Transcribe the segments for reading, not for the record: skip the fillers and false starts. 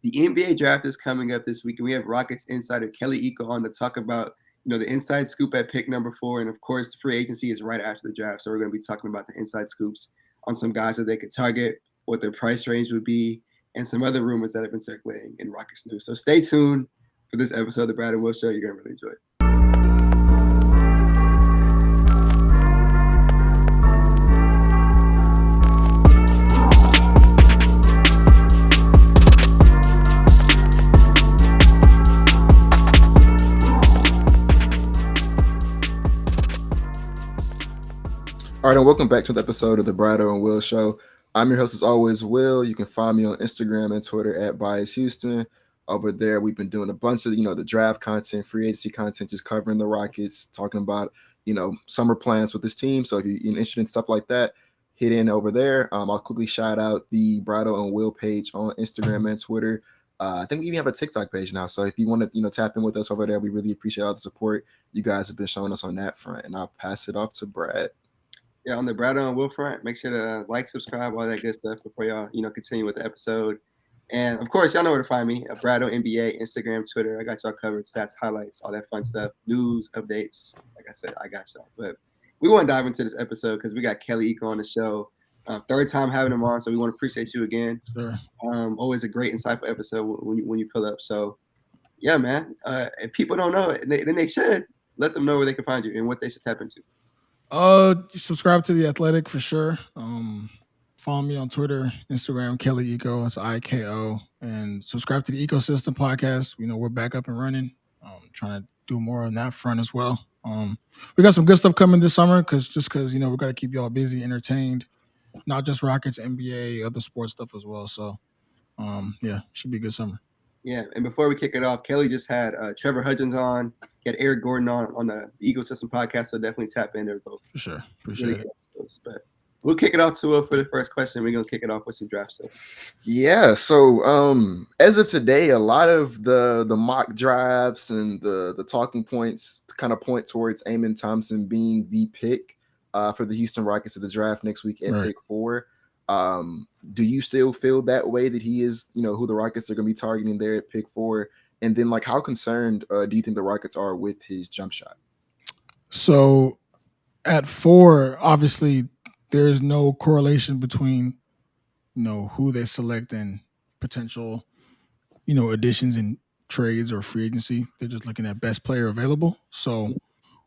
The NBA draft is coming up this week, and we have Rockets insider Kelly Iko on to talk about the inside scoop at pick number 4, and of course, the free agency is right after the draft. So we're going to be talking about the inside scoops on some guys that they could target, what their price range would be, and some other rumors that have been circulating in Rockets news. So stay tuned for this episode of the Brad and Will Show. You're going to really enjoy it. All right, and welcome back to the episode of the Bradeaux and Will Show. I'm your host, as always, Will. You can find me on Instagram and Twitter at BiasHouston. Over there, we've been doing a bunch of, the draft content, free agency content, just covering the Rockets, talking about, summer plans with this team. So if you're interested in stuff like that, hit in over there. I'll quickly shout out the Bradeaux and Will page on Instagram and Twitter. I think we even have a TikTok page now. So if you want to, tap in with us over there, we really appreciate all the support you guys have been showing us on that front. And I'll pass it off to Brad. Yeah, on the Bradeaux and Will front, make sure to like, subscribe, all that good stuff before y'all, continue with the episode. And of course, y'all know where to find me: Bradeaux NBA, Instagram, Twitter. I got y'all covered. Stats, highlights, all that fun stuff, news, updates. Like I said, I got y'all. But we want to dive into this episode because we got Kelly Iko on the show. Third time having him on, so we want to appreciate you again. Sure. Always a great, insightful episode when you pull up. So, yeah, man. If people don't know it, then they should let them know where they can find you and what they should tap into. Subscribe to The Athletic for sure. Follow me on Twitter, Instagram, Kelly Iko. It's IKO. And subscribe to the Ecosystem podcast. We're back up and running. Trying to do more on that front as well. We got some good stuff coming this summer because we got to keep y'all busy, entertained. Not just Rockets, NBA, other sports stuff as well. So, should be a good summer. Yeah, and before we kick it off, Kelly just had Trevor Hudgens on. He had Eric Gordon on the Ecosystem podcast, so definitely tap in there both. For sure. Appreciate it. Episodes, but we'll kick it off to for the first question. We're going to kick it off with some draft stuff. Yeah, so as of today, a lot of the mock drafts and the talking points kind of point towards Amen Thompson being the pick for the Houston Rockets at the draft next week at pick 4. Do you still feel that way, that he is, who the Rockets are going to be targeting there at pick 4? And then, how concerned do you think the Rockets are with his jump shot? So at 4, obviously, there's no correlation between, who they select and potential, additions in trades or free agency. They're just looking at best player available. So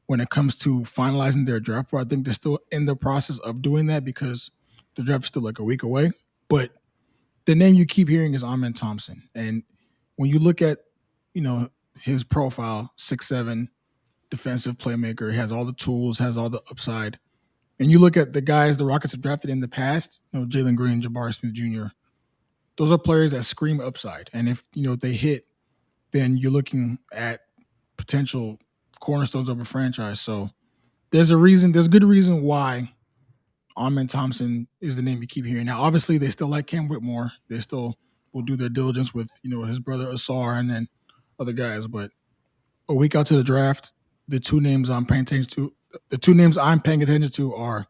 when it comes to finalizing their draft board, I think they're still in the process of doing that because the draft is still a week away. But the name you keep hearing is Amen Thompson. And when you look at, his profile, 6'7", defensive playmaker, he has all the tools, has all the upside. And you look at the guys the Rockets have drafted in the past, Jalen Green, Jabari Smith Jr., those are players that scream upside. And if, they hit, then you're looking at potential cornerstones of a franchise. So there's good reason why Amen Thompson is the name you keep hearing. Now, obviously, they still like Cam Whitmore. They still will do their diligence with, his brother Asar and then other guys. But a week out to the draft, the two names I'm paying attention to are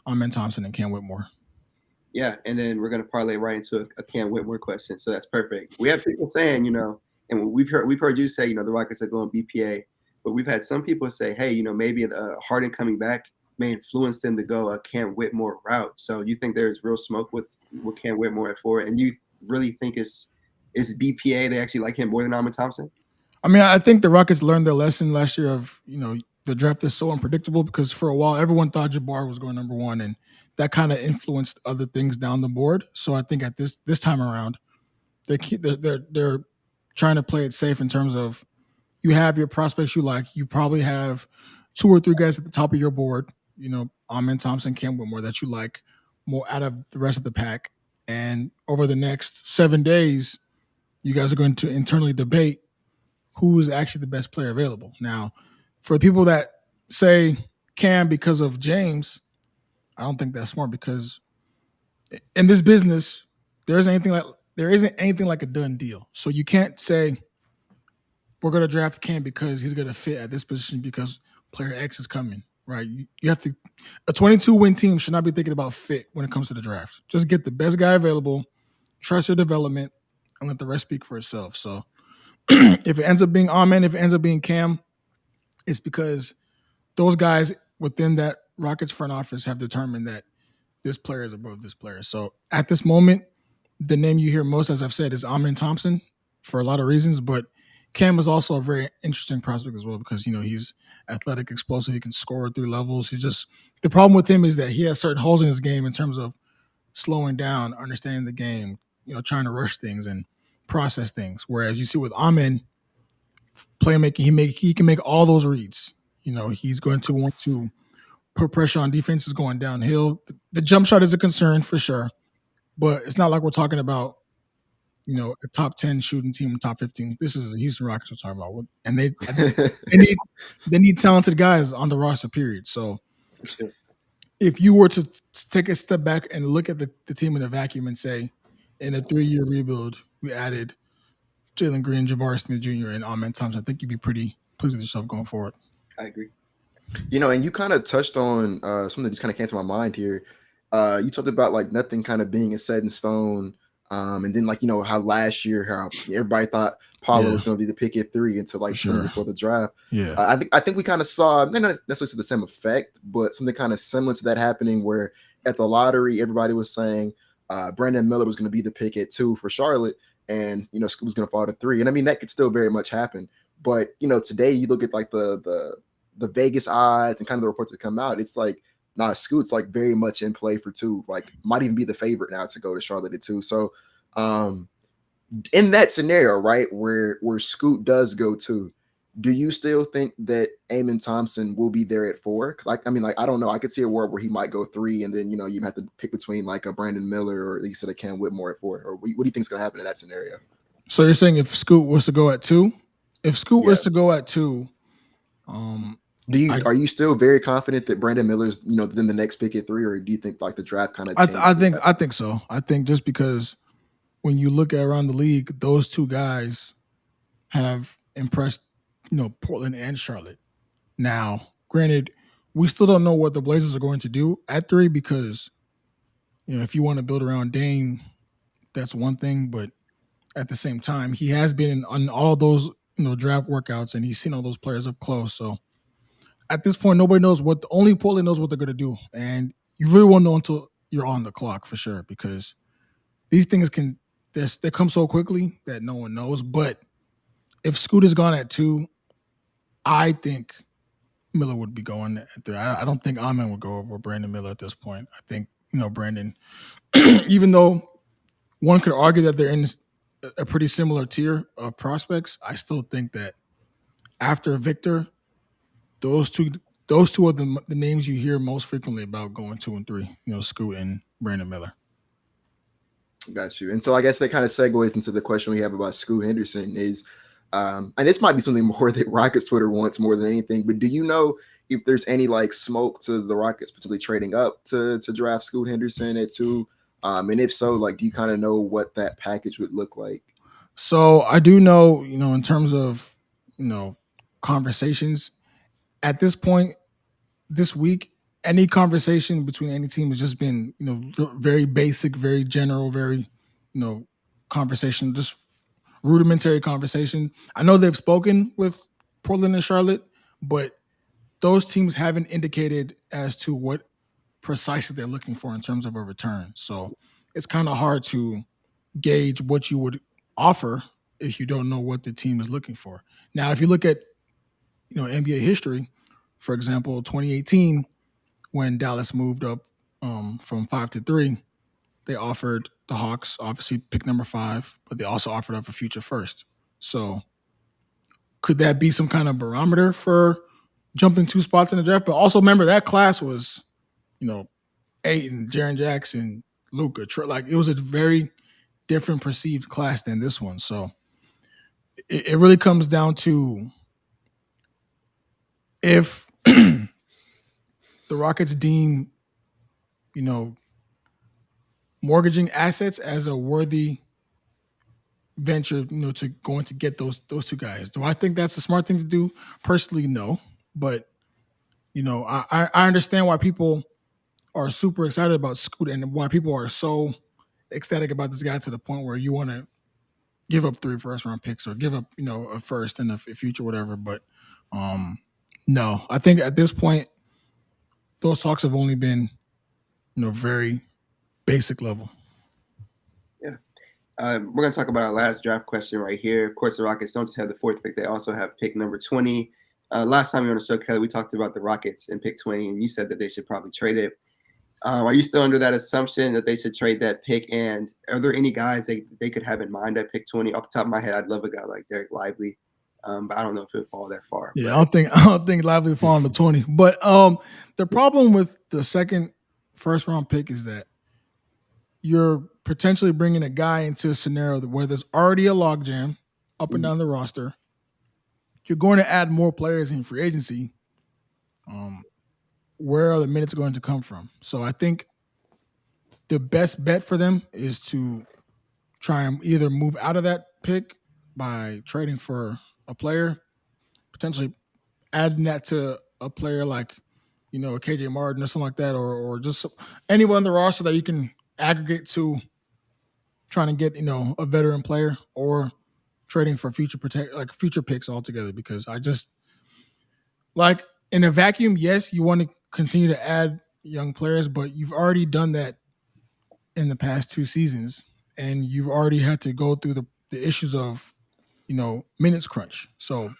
Amen Thompson and Cam Whitmore. Yeah, and then we're going to parlay right into a Cam Whitmore question. So that's perfect. We have people saying, and we've heard you say, the Rockets are going BPA, but we've had some people say, hey, maybe Harden coming back may influence them to go a Cam Whitmore route. So you think there's real smoke with Cam Whitmore at 4, and you really think it's BPA? They actually like him more than Amen Thompson? I mean, I think the Rockets learned their lesson last year of, the draft is so unpredictable because for a while everyone thought Jabari was going number 1, and that kind of influenced other things down the board. So I think at this time around, they're trying to play it safe in terms of you have your prospects you like. You probably have 2 or 3 guys at the top of your board, Amen Thompson, Cam Whitmore, that you like more out of the rest of the pack. And over the next 7 days, you guys are going to internally debate who is actually the best player available. Now, for people that say Cam because of James, I don't think that's smart because in this business, there isn't anything like a done deal. So you can't say we're going to draft Cam because he's going to fit at this position because player X is coming, right? You have to – a 22-win team should not be thinking about fit when it comes to the draft. Just get the best guy available, trust your development, and let the rest speak for itself. So if it ends up being Amen, if it ends up being Cam, it's because those guys within that Rockets front office have determined that this player is above this player. So at this moment, the name you hear most, as I've said, is Amen Thompson for a lot of reasons, but Cam is also a very interesting prospect as well because, he's athletic, explosive. He can score at 3 levels. The problem with him is that he has certain holes in his game in terms of slowing down, understanding the game, trying to rush things and process things. Whereas you see with Amen, playmaking, he can make all those reads. He's going to want to put pressure on defenses going downhill. The jump shot is a concern for sure, but it's not like we're talking about, a top 10 shooting team, top 15. This is the Houston Rockets we're talking about. And they need talented guys on the roster, period. So Sure. if you were to take a step back and look at the team in a vacuum and say, in a 3-year rebuild, we added Jalen Green, Jabari Smith Jr., and Amen Thompson, I think you'd be pretty pleased with yourself going forward. I agree. And you kind of touched on something that just kind of came to my mind here. You talked about like nothing kind of being set in stone. And then like, how last year, how everybody thought Paolo was going to be the pick at 3 until like 2 before the draft. Yeah. I think we kind of saw, not necessarily to the same effect, but something kind of similar to that happening where at the lottery, everybody was saying Brandon Miller was going to be the pick at 2 for Charlotte. And, Scoot was going to fall to 3. And I mean, that could still very much happen. But, today you look at like the Vegas odds and kind of the reports that come out, it's like, Scoot's like very much in play for 2, like might even be the favorite now to go to Charlotte at 2. So in that scenario, right, where Scoot does go 2, do you still think that Amen Thompson will be there at 4? Because I don't know. I could see a world where he might go 3, and then you have to pick between like a Brandon Miller or like you said a Cam Whitmore at 4. Or what do you think is going to happen in that scenario? So you're saying if Scoot was to go at 2, if Scoot was to go at 2, are you still very confident that Brandon Miller's then the next pick at 3, or do you think like the draft kind of? I think so. I think just because when you look at around the league, those 2 guys have impressed Portland and Charlotte. Now, granted, we still don't know what the Blazers are going to do at 3 because if you want to build around Dame, that's one thing, but at the same time, he has been on all those draft workouts and he's seen all those players up close. So at this point, nobody knows only Portland knows what they're going to do. And you really won't know until you're on the clock for sure, because these things they come so quickly that no one knows. But if Scoot is gone at 2, I think Miller would be going at 3. I don't think Amen would go over Brandon Miller at this point. I think, Brandon, even though one could argue that they're in a pretty similar tier of prospects, I still think that after Victor, those two are the names you hear most frequently about going 2 and 3. Scoot and Brandon Miller. Got you. And so I guess that kind of segues into the question we have about Scoot Henderson is, and this might be something more that Rockets Twitter wants more than anything, but do you know if there's any like smoke to the Rockets potentially trading up to draft Scoot Henderson at 2? And if so, like, do you kind of know what that package would look like? So I do know, in terms of, conversations at this point this week, any conversation between any team has just been, very basic, very general, very, conversation, just rudimentary conversation. I know they've spoken with Portland and Charlotte, but those teams haven't indicated as to what precisely they're looking for in terms of a return. So it's kind of hard to gauge what you would offer if you don't know what the team is looking for. Now, if you look at, NBA history, for example, 2018, when Dallas moved up from 5 to 3, they offered the Hawks, obviously, pick number 5, but they also offered up a future first. So could that be some kind of barometer for jumping 2 spots in the draft? But also remember that class was, Ayton, Jaren Jackson, Luka. Like, it was a very different perceived class than this one. So it really comes down to if the Rockets deem, mortgaging assets as a worthy venture, to going to get those 2 guys. Do I think that's a smart thing to do? Personally, no. But, I understand why people are super excited about Scoot and why people are so ecstatic about this guy to the point where you want to give up 3 first-round picks or give up, a first and a future, whatever. But no, I think at this point, those talks have only been, very basic level. Yeah. We're going to talk about our last draft question right here. Of course, the Rockets don't just have the 4th pick. They also have pick number 20. Last time you were on the show, Kelly, we talked about the Rockets and pick 20, and you said that they should probably trade it. Are you still under that assumption that they should trade that pick? And are there any guys they could have in mind at pick 20? Off the top of my head, I'd love a guy like Derek Lively, but I don't know if he'll fall that far. Yeah, I don't think Lively will fall on the 20. But the problem with the second first-round pick is that you're potentially bringing a guy into a scenario where there's already a logjam up and down the roster. You're going to add more players in free agency. Where are the minutes going to come from? So I think the best bet for them is to try and either move out of that pick by trading for a player, potentially adding that to a player like, a KJ Martin or something like that, or just anyone on the roster that you can aggregate to trying to get, a veteran player, or trading for future picks altogether. Because I just like in a vacuum, yes, you want to continue to add young players, but you've already done that in the past 2 seasons, and you've already had to go through the issues of, minutes crunch. So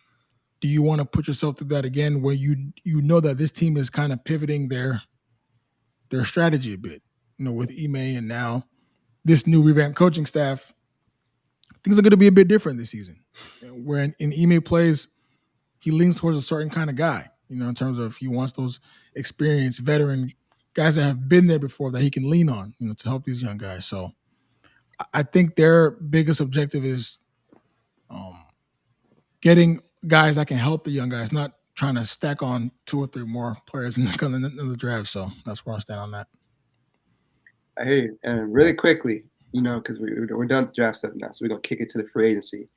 do you want to put yourself through that again, where you know that this team is kind of pivoting their strategy a bit, with Ime and now this new revamped coaching staff? Things are going to be a bit different this season. When in Ime plays, he leans towards a certain kind of guy, in terms of he wants those experienced veteran guys that have been there before that he can lean on, to help these young guys. So I think their biggest objective is getting guys that can help the young guys, not trying to stack on 2 or 3 more players in the draft. So that's where I stand on that. I hear you. And really quickly, because we're done with the draft stuff now, so we're going to kick it to the free agency.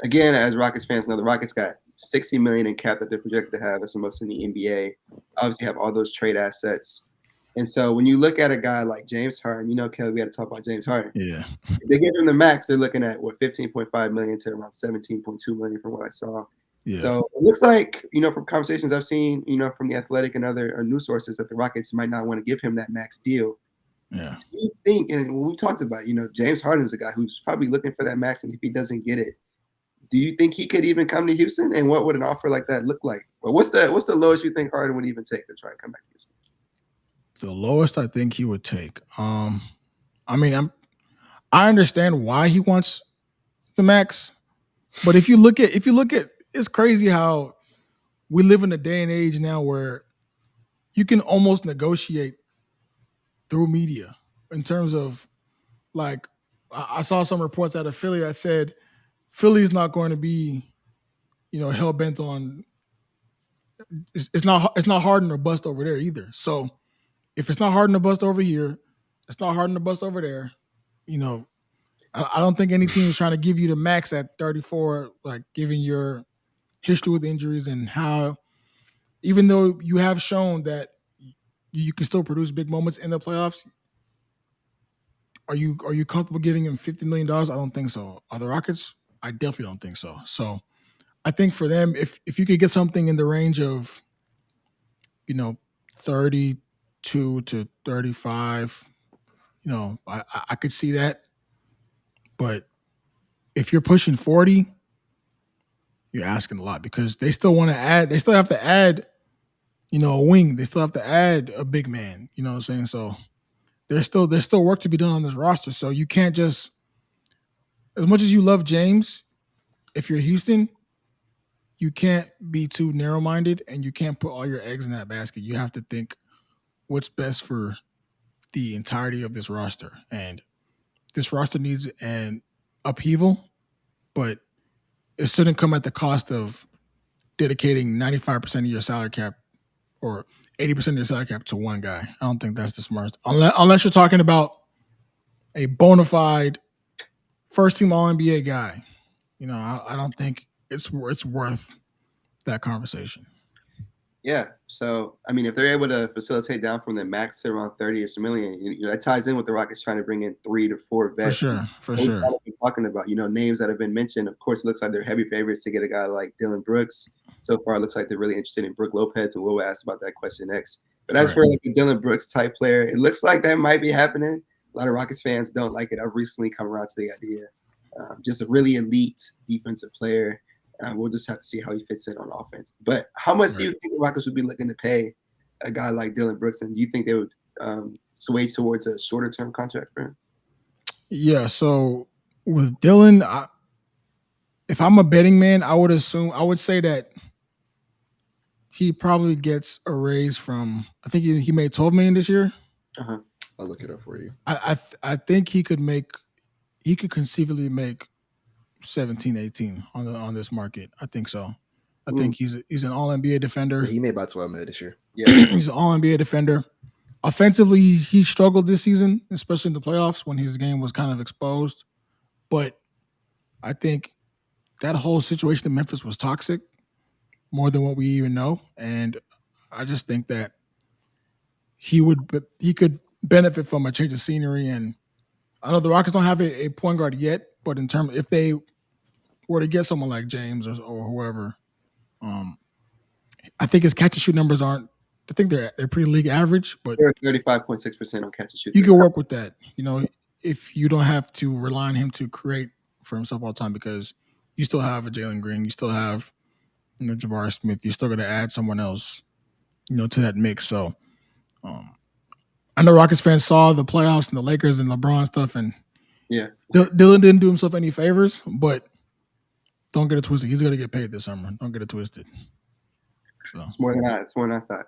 Again, as Rockets fans know, the Rockets got $60 million in cap that they're projected to have. That's the most in the NBA. Obviously, have all those trade assets. And so when you look at a guy like James Harden, Kelly, we had to talk about James Harden. Yeah. If they give him the max, they're looking at, 15.5 million to around 17.2 million from what I saw. Yeah. So it looks like, from conversations I've seen, from The Athletic and other news sources, that the Rockets might not want to give him that max deal. Yeah. Do you think, and we talked about, James Harden is a guy who's probably looking for that max, and if he doesn't get it, do you think he could even come to Houston? And what would an offer like that look like? Well, what's the lowest you think Harden would even take to try and come back to Houston? The lowest I think he would take. I understand why he wants the max, but if you look at, it's crazy how we live in a day and age now where you can almost negotiate through media in terms of, like, I saw some reports out of Philly that said Philly's not going to be, hell bent on. It's not Harden or bust over there either. So if it's not Harden or bust over here, it's not Harden or bust over there. I don't think any team is trying to give you the max at 34, like, given your history with injuries and how, even though you have shown that you can still produce big moments in the playoffs, are you comfortable giving him $50 million? I don't think so. Are the Rockets? I definitely don't think so. So I think for them, if you could get something in the range of, 32 to 35, I could see that. But if you're pushing 40, you're asking a lot, because they still want to add. They still have to add, a wing. They still have to add a big man. You know what I'm saying? So there's still work to be done on this roster. So you can't just, as much as you love James, if you're Houston, you can't be too narrow-minded, and you can't put all your eggs in that basket. You have to think what's best for the entirety of this roster. And this roster needs an upheaval, but it shouldn't come at the cost of dedicating 95% of your salary cap or 80% of your salary cap to one guy. I don't think that's the smartest. Unless you're talking about a bona fide first-team All-NBA guy. I don't think it's worth that conversation. Yeah. So, I mean, if they're able to facilitate down from the max to around 30-ish million, that ties in with the Rockets trying to bring in 3 to 4 For vets. sure, for We've sure. kind of been talking about, names that have been mentioned. Of course, it looks like they're heavy favorites to get a guy like Dillon Brooks. So far, it looks like they're really interested in Brook Lopez, and we'll ask about that question next. But as Right. for like a Dillon Brooks type player, it looks like that might be happening. A lot of Rockets fans don't like it. I've recently come around to the idea. Just a really elite defensive player. We'll just have to see how he fits in on offense. But how much do you think the Rockets would be looking to pay a guy like Dillon Brooks? And do you think they would sway towards a shorter term contract for him? Yeah. So with Dillon, if I'm a betting man, I would say that he probably gets a raise from. I think he made 12 million this year. Uh-huh. I'll look it up for you. I think he could conceivably make 17, 18 on this market. I think so. I think he's an all NBA defender. Yeah, he made about 12 million this year. Yeah. He's an all NBA defender. Offensively, he struggled this season, especially in the playoffs when his game was kind of exposed. But I think that whole situation in Memphis was toxic, more than what we even know. And I just think that he could benefit from a change of scenery. And I know the Rockets don't have a point guard yet, but if they were to get someone like James or whoever, I think his catch and shoot numbers aren't. I think they're pretty league average, but They're 35.6% on catch and shoot. you can work with that. If you don't have to rely on him to create for himself all the time, because you still have a Jalen Green, you still have Jabari Smith, you still got to add someone else, to that mix. So, I know Rockets fans saw the playoffs and the Lakers and LeBron stuff, and Yeah. Dillon didn't do himself any favors, but don't get it twisted. He's going to get paid this summer. Don't get it twisted. So It's more than I thought.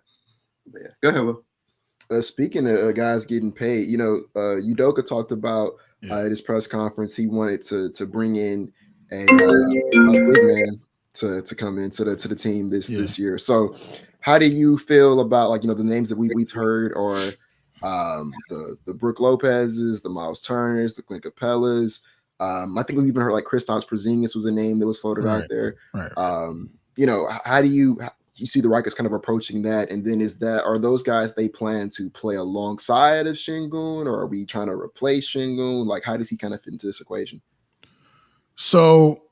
But yeah. Go ahead, Will. Speaking of guys getting paid, Udoka talked about at his press conference he wanted to bring in a big man to come into the team this year. So, how do you feel about the names that we've heard, or the Brook Lopez's, the Myles Turners, the Clint Capellas? I think we've even heard Kristaps Porzingis was a name that was floated out there. Right. How do you see the Rockets kind of approaching that? And then are those guys they plan to play alongside of Sengun, or are we trying to replace Sengun? How does he kind of fit into this equation? So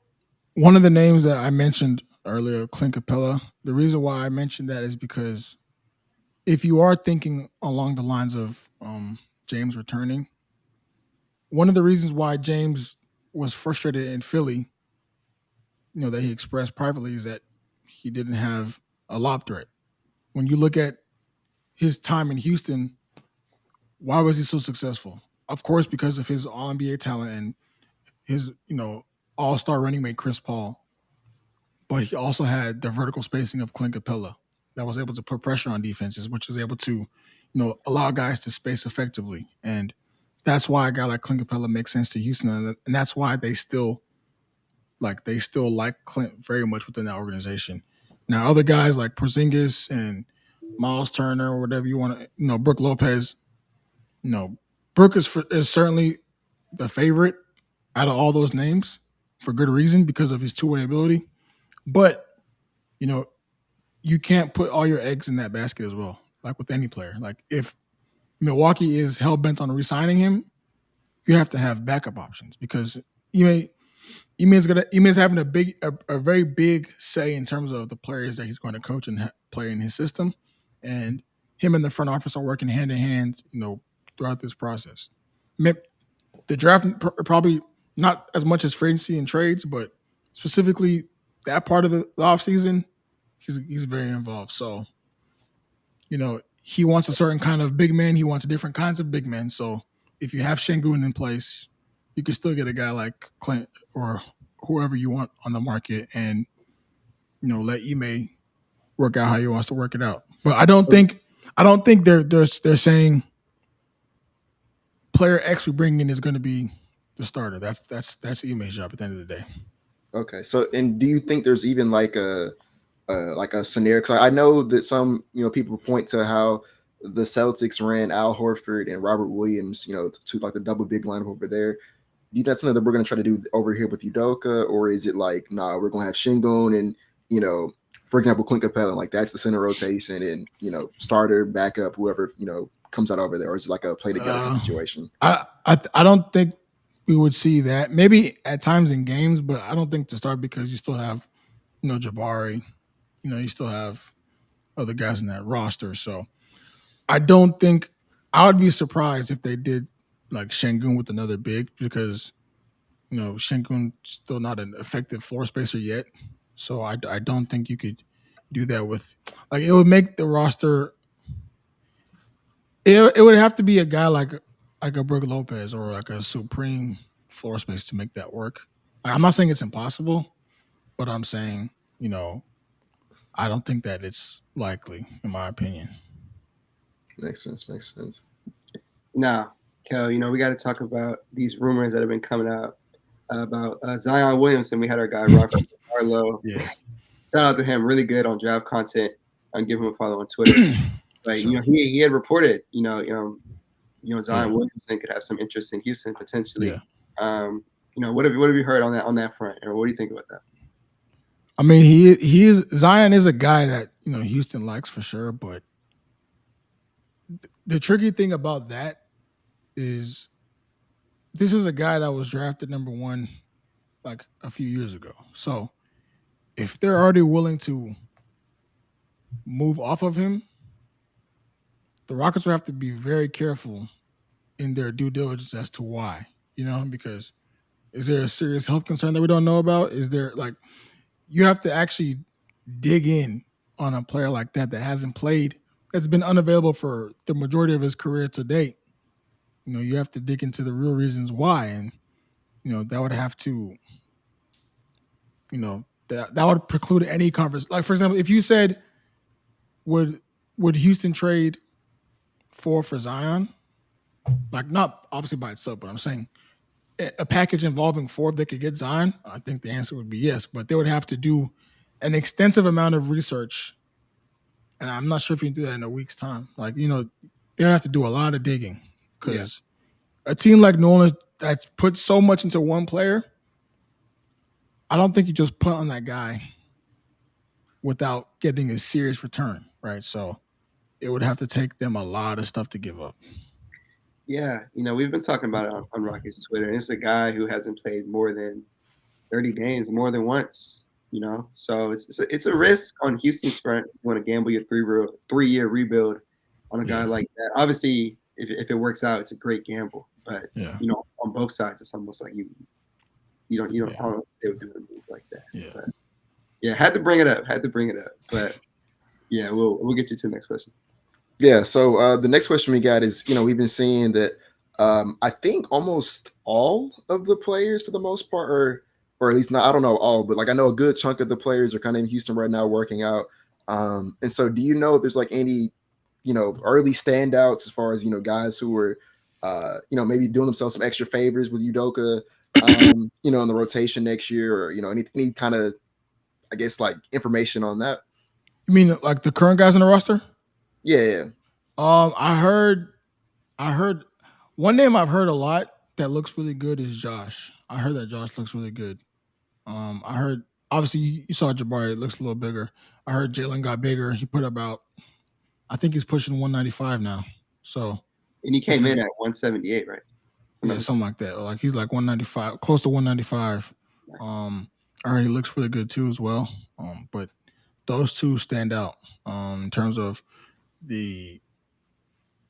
one of the names that I mentioned earlier, Clint Capella, the reason why I mentioned that is because if you are thinking along the lines of James returning, one of the reasons why James was frustrated in Philly, that he expressed privately, is that he didn't have a lob threat. When you look at his time in Houston, why was he so successful? Of course, because of his all NBA talent and his, all-star running mate Chris Paul. But he also had the vertical spacing of Clint Capella that was able to put pressure on defenses, which was able to, allow guys to space effectively. And that's why a guy like Clint Capella makes sense to Houston, and that's why they still like Clint very much within that organization. Now, other guys like Porzingis and Myles Turner, or whatever you want to, Brook Lopez, Brook is certainly the favorite out of all those names for good reason, because of his two-way ability. But, you can't put all your eggs in that basket as well, like with any player. Like if Milwaukee is hell-bent on re-signing him, you have to have backup options, because Ime's having a very big say in terms of the players that he's going to coach and play in his system, and him and the front office are working hand in hand, throughout this process. The draft probably not as much as free agency and trades, but specifically that part of the offseason, he's very involved. So, he wants a certain kind of big man. He wants different kinds of big men. So if you have Sengun in place, you can still get a guy like Clint or whoever you want on the market, and let Ime work out how he wants to work it out. But I don't think they're saying player X we bring in is going to be the starter. That's Ime's job at the end of the day. Okay, so and do you think there's even like a scenario? Because I know that some people point to how the Celtics ran Al Horford and Robert Williams, to the double big lineup over there. Do you think that's something that we're going to try to do over here with Udoka, or is it we're going to have Sengun and for example, Clint Capella, like that's the center rotation and, starter, backup, whoever, comes out over there, or is it like a play together kind of situation? I don't think we would see that. Maybe at times in games, but I don't think to start because you still have, Jabari, you still have other guys in that roster. So I don't think I would be surprised if they did like Sengun with another big because, Sengun's still not an effective floor spacer yet. So I don't think you could do that with like it would make the roster. It would have to be a guy like a Brook Lopez or like a supreme floor space to make that work. I'm not saying it's impossible, but I'm saying, I don't think that it's likely, in my opinion. Makes sense. Now, Kel, we got to talk about these rumors that have been coming out about Zion Williamson. We had our guy Robert Arlo. Yeah. Shout out to him, really good on draft content. I'll give him a follow on Twitter. But Sure. he had reported, Zion Yeah. Williamson could have some interest in Houston potentially. Yeah. What have you heard on that front, or what do you think about that? I mean, he is Zion is a guy that Houston likes for sure, but the tricky thing about that is this is a guy that was drafted number 1 like a few years ago. So if they're already willing to move off of him, the Rockets will have to be very careful in their due diligence as to why, because is there a serious health concern that we don't know about? Is there you have to actually dig in on a player like that hasn't played, that's been unavailable for the majority of his career to date. You have to dig into the real reasons why, and that would have to, that would preclude any conversation. Like for example, if you said, would Houston trade for Zion? Like not obviously by itself, but I'm saying a package involving 4 if they could get Zion. I think the answer would be yes, but they would have to do an extensive amount of research. And I'm not sure if you can do that in a week's time. Like, they have to do a lot of digging because a team like New Orleans that's put so much into one player, I don't think you just put on that guy without getting a serious return, right? So it would have to take them a lot of stuff to give up. Yeah, we've been talking about it on Rockets Twitter, and it's a guy who hasn't played more than 30 games more than once. So it's a risk on Houston's front. You want to gamble your 3-year rebuild on a guy like that. Obviously, if it works out, it's a great gamble. But on both sides, it's almost like you don't I don't know if they would do a move like that. Yeah. But had to bring it up. But yeah, we'll get you to the next question. Yeah. So the next question we got is, we've been seeing that I think almost all of the players for the most part or at least not, I don't know all, but I know a good chunk of the players are kind of in Houston right now working out. And so do you know if there's any, early standouts as far as, guys who were, maybe doing themselves some extra favors with Udoka, in the rotation next year or, any kind of, I guess, information on that? You mean like the current guys on the roster? Yeah. I heard one name I've heard a lot that looks really good is Josh. I heard that Josh looks really good. I heard obviously you saw Jabari, it looks a little bigger. I heard Jalen got bigger. He put about, I think he's pushing 195 now. So and he came in at 178, right? Yeah, something like that. Like he's like 195, close to 195. I heard he looks really good too as well. But those two stand out in terms of the,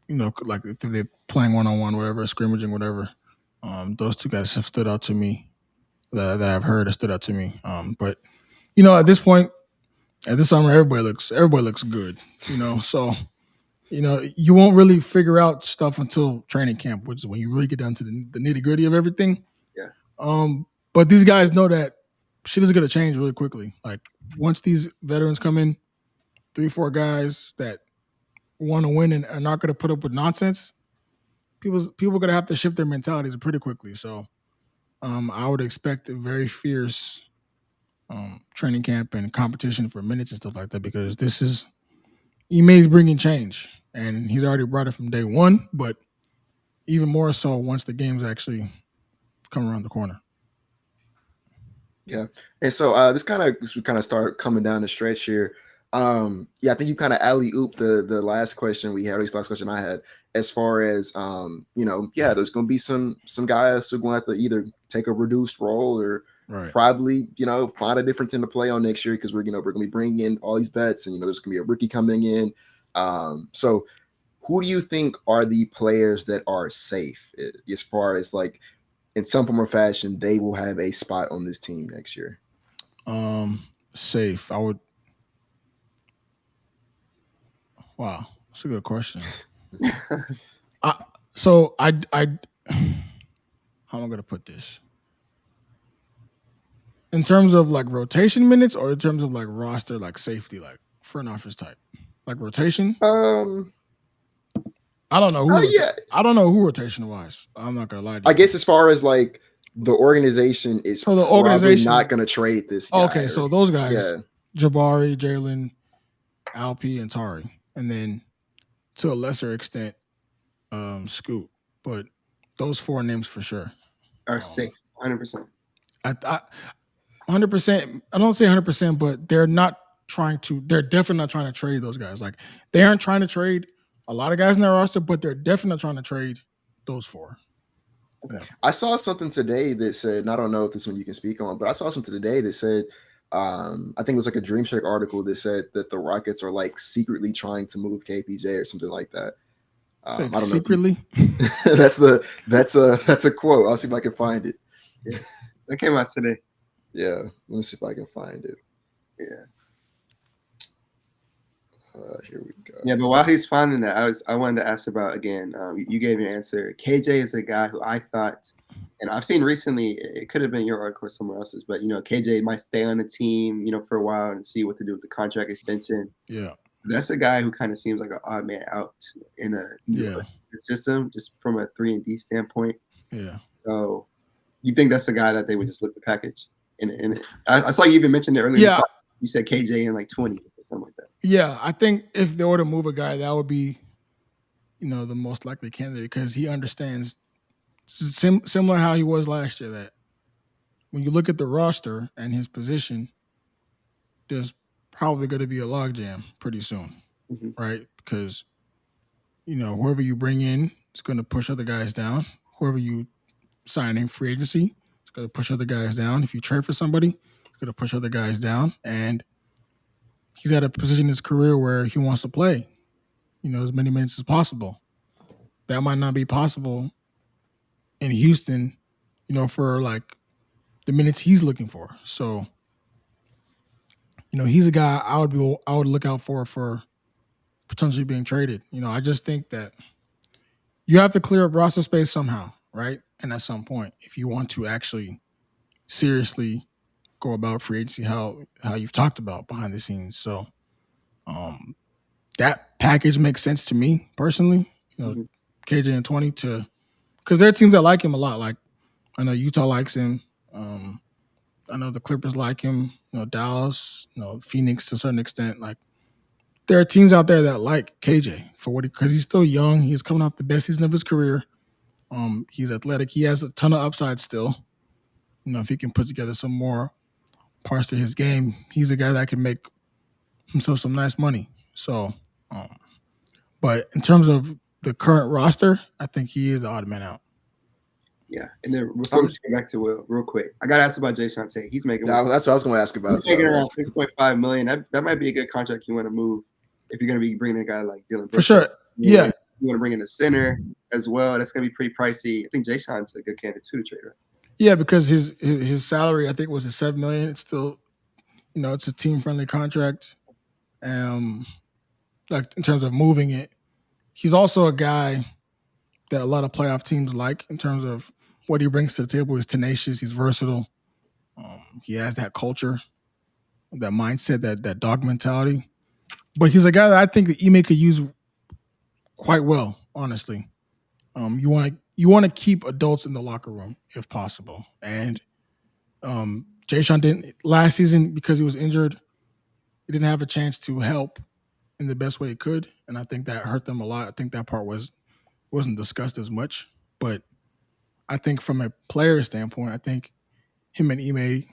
like if they're playing one-on-one, whatever, scrimmaging, whatever. Those two guys have stood out to me that I've heard have stood out to me. But at this point, at this summer, everybody looks good. So you won't really figure out stuff until training camp, which is when you really get down to the nitty-gritty of everything. Yeah. But these guys know that shit is going to change really quickly. Like once these veterans come in, 3-4 guys that want to win and are not going to put up with nonsense, people are going to have to shift their mentalities pretty quickly. So I would expect a very fierce training camp and competition for minutes and stuff like that because this is Ime's bringing change, and he's already brought it from day one, but even more so once the games actually come around the corner. Yeah. And so this kind of start coming down the stretch here. I think you kind of alley-ooped the last question we had, at least last question I had, as far as there's gonna be some guys who are going to have to either take a reduced role or probably, find a different team to play on next year because we're gonna be bringing in all these vets and there's gonna be a rookie coming in. So who do you think are the players that are safe as far as like in some form or fashion they will have a spot on this team next year? Safe. I would. Wow, that's a good question. How am I gonna put this? In terms of like rotation minutes, or in terms of like roster, like safety, like front office type, like rotation. I don't know who. I don't know who rotation wise. I'm not gonna lie to you. I guess as far as like the organization is, so the probably organization not going to trade this guy. Okay, so those guys, Jabari, Jalen, Alp, and Tari, and then to a lesser extent, Scoot. But those four names for sure are safe, 100%. 100%. I don't say 100%, but they're not trying to. They're definitely not trying to trade those guys. Like they aren't trying to trade a lot of guys in their roster, but they're definitely not trying to trade those four. Okay. I saw something today that said, and I don't know if this one you can speak on, but I saw something today that said, I think it was like a Dream Shake article that said that the Rockets are like secretly trying to move KPJ or something like that. I don't secretly? know. That's a quote. I'll see if I can find it. Yeah. That came out today. Yeah, let me see if I can find it. Yeah. Here we go. Yeah, but while he's finding that, I wanted to ask about again. You gave your answer. KJ is a guy who I thought, and I've seen recently. It could have been your article or somewhere else's, but KJ might stay on the team, for a while and see what to do with the contract extension. Yeah, that's a guy who kind of seems like an odd man out in the system, just from a 3-and-D standpoint. Yeah. So, you think that's a guy that they would just look to package? And I saw you even mentioned it earlier. Yeah, you said KJ in like 20 or something like that. Yeah, I think if they were to move a guy, that would be, the most likely candidate because he understands similar how he was last year. That when you look at the roster and his position, there's probably going to be a logjam pretty soon, right? Because whoever you bring in is going to push other guys down. Whoever you sign in free agency is going to push other guys down. If you trade for somebody, it's going to push other guys down. And he's at a position in his career where he wants to play, as many minutes as possible. That might not be possible in Houston, for like the minutes he's looking for. So, he's a guy I would look out for potentially being traded. I just think that you have to clear up roster space somehow, right? And at some point, if you want to actually seriously go about free agency, how you've talked about behind the scenes. So, that package makes sense to me personally. KJ and 20 because there are teams that like him a lot. Like I know Utah likes him. I know the Clippers like him. Dallas, Phoenix to a certain extent. Like there are teams out there that like KJ because he's still young. He's coming off the best season of his career. He's athletic. He has a ton of upside still. If he can put together some more parts to his game, he's a guy that can make himself some nice money. So, but in terms of the current roster, I think he is the odd man out. Yeah, and then before we get back to Will, real quick, I got to ask about Jay Shante. He's making. That's what I was going to ask about. He's making around $6.5 million. That might be a good contract you want to move if you're going to be bringing a guy like Dillon Brooks. For sure. Yeah. You want to bring in a center as well. That's going to be pretty pricey. I think Jay Sean's a good candidate too to trade, right? Yeah, because his salary I think was $7 million. It's still, it's a team friendly contract. Like in terms of moving it, he's also a guy that a lot of playoff teams like in terms of what he brings to the table. He's tenacious. He's versatile. He has that culture, that mindset, that dog mentality. But he's a guy that I think that Ime could use quite well, honestly. You want to keep adults in the locker room if possible. And Jay Sean didn't last season because he was injured. He didn't have a chance to help in the best way he could, and I think that hurt them a lot. I think that part wasn't discussed as much. But I think from a player standpoint, I think him and Ime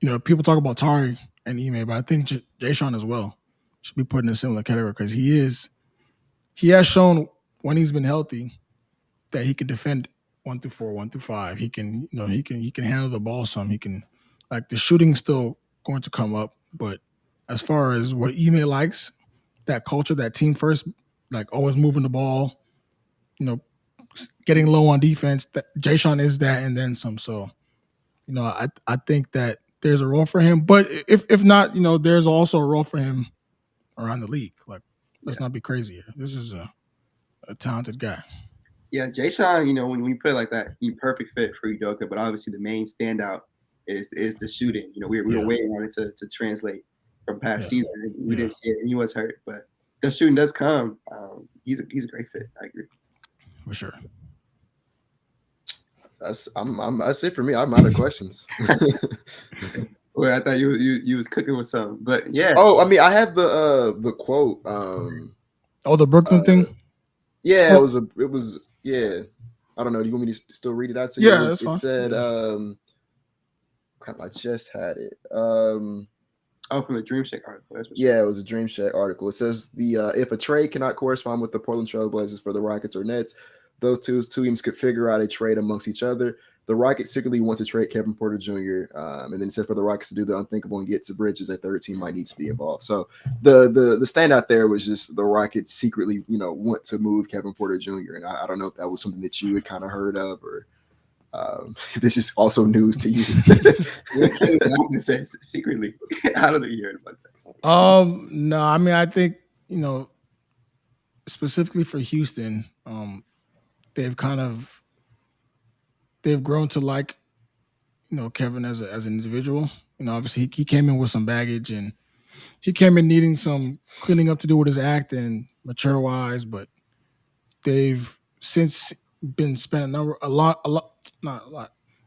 people talk about Tari and Ime, but I think Jayshawn as well should be put in a similar category because he has shown when he's been healthy that he can defend 1 through 4, 1 through 5. He can, he can handle the ball some. He can, like, the shooting's still going to come up, but as far as what Ime likes, that culture, that team first, like always moving the ball, getting low on defense. That Jayshawn is that, and then some. So, I think that there's a role for him, but if not, there's also a role for him around the league. Like, let's not be crazy here. This is a talented guy. Yeah, Jayshawn, when you put it like that, he's perfect fit for Udoka, but obviously the main standout is the shooting. We were waiting on it to translate from past season. We didn't see it, and he was hurt, but the shooting does come. He's a great fit. I agree. For sure. That's it for me. I'm out of questions. Well, I thought you was cooking with something, but yeah. Oh, I mean, I have the quote. The Brooklyn thing. Yeah, it was. Yeah, I don't know. Do you want me to still read it out to you? Yeah, that's fine. It said, crap, I just had it. From the Dream Shake article. It was a Dream Shake article. It says if a trade cannot correspond with the Portland Trail Blazers for the Rockets or Nets, those two teams could figure out a trade amongst each other. The Rockets secretly want to trade Kevin Porter Jr. And then it said for the Rockets to do the unthinkable and get to Bridges, a third team might need to be involved. So the standout there was just the Rockets secretly, want to move Kevin Porter Jr. And I don't know if that was something that you had kind of heard of or this is also news to you. Secretly, how did you hear about that? No, I mean, I think specifically for Houston, they've grown to like, Kevin as an individual. Obviously he came in with some baggage and he came in needing some cleaning up to do with his act and mature wise, but they've since been spent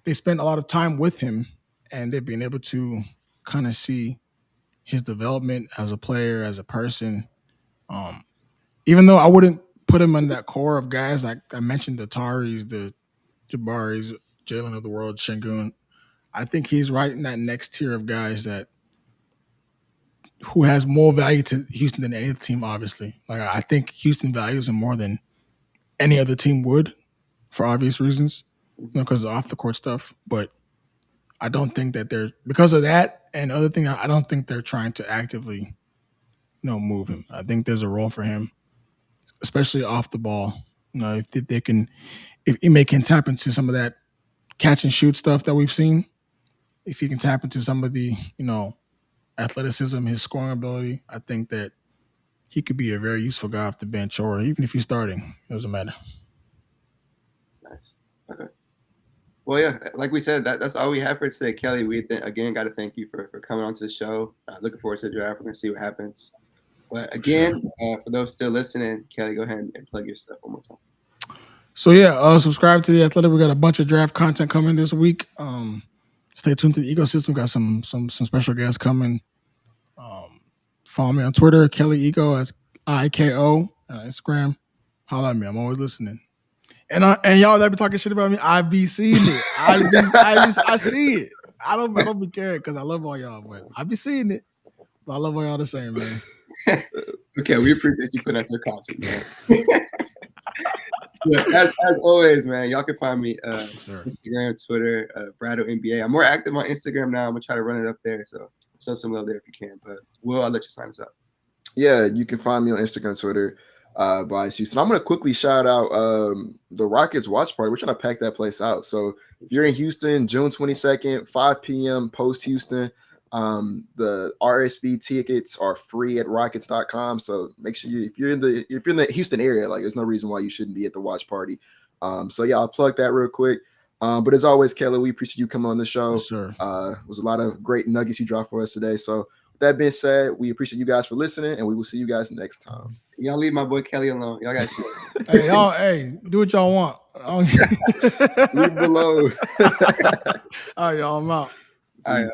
they spent a lot of time with him and they've been able to kind of see his development as a player, as a person. Even though I wouldn't put him in that core of guys like I mentioned, the Taris, the Jabaris, Jalen of the world, Sengun, I think he's right in that next tier of guys who has more value to Houston than any other team, obviously. Like, I think Houston values him more than any other team would for obvious reasons, because of off the court stuff. But I don't think that because of that and other thing, I don't think they're trying to actively, move him. I think there's a role for him, especially off the ball. If Ime can tap into some of that catch and shoot stuff that we've seen, if he can tap into some of the, athleticism, his scoring ability, I think that he could be a very useful guy off the bench, or even if he's starting, it doesn't matter. Nice. Okay. Well, yeah, like we said, that's all we have for today, Kelly. We again got to thank you for coming onto the show. Looking forward to the draft. We're gonna see what happens. But again, for those still listening, Kelly, go ahead and plug your stuff one more time. So subscribe to The Athletic. We got a bunch of draft content coming this week. Stay tuned to the ecosystem. Got some special guests coming. Follow me on Twitter, Kelly Iko. That's IKO. Instagram. Holla at me. I'm always listening. And y'all that be talking shit about me, I be seeing it. I see it. I don't be caring because I love all y'all, but I be seeing it. But I love all y'all the same, man. Okay, we appreciate you putting out your content, man. Yeah, as always, man, y'all can find me Instagram, Twitter, Bradeaux NBA. I'm more active on Instagram now. I'm gonna try to run it up there, so show some love there if you can. But I'll let you sign us up. Yeah, you can find me on Instagram, Twitter, by Houston. I'm gonna quickly shout out the Rockets watch party. We're trying to pack that place out. So if you're in Houston, June 22nd, 5 p.m. post Houston. The RSV tickets are free at rockets.com. So make sure if you're in the Houston area, like there's no reason why you shouldn't be at the watch party. So yeah, I'll plug that real quick. But as always, Kelly, we appreciate you coming on the show. Yes, sir. It was a lot of great nuggets you dropped for us today. So with that being said, we appreciate you guys for listening and we will see you guys next time. Y'all leave my boy Kelly alone. Y'all got shit. Hey, do what y'all want. Leave below. All right, y'all, I'm out. All right.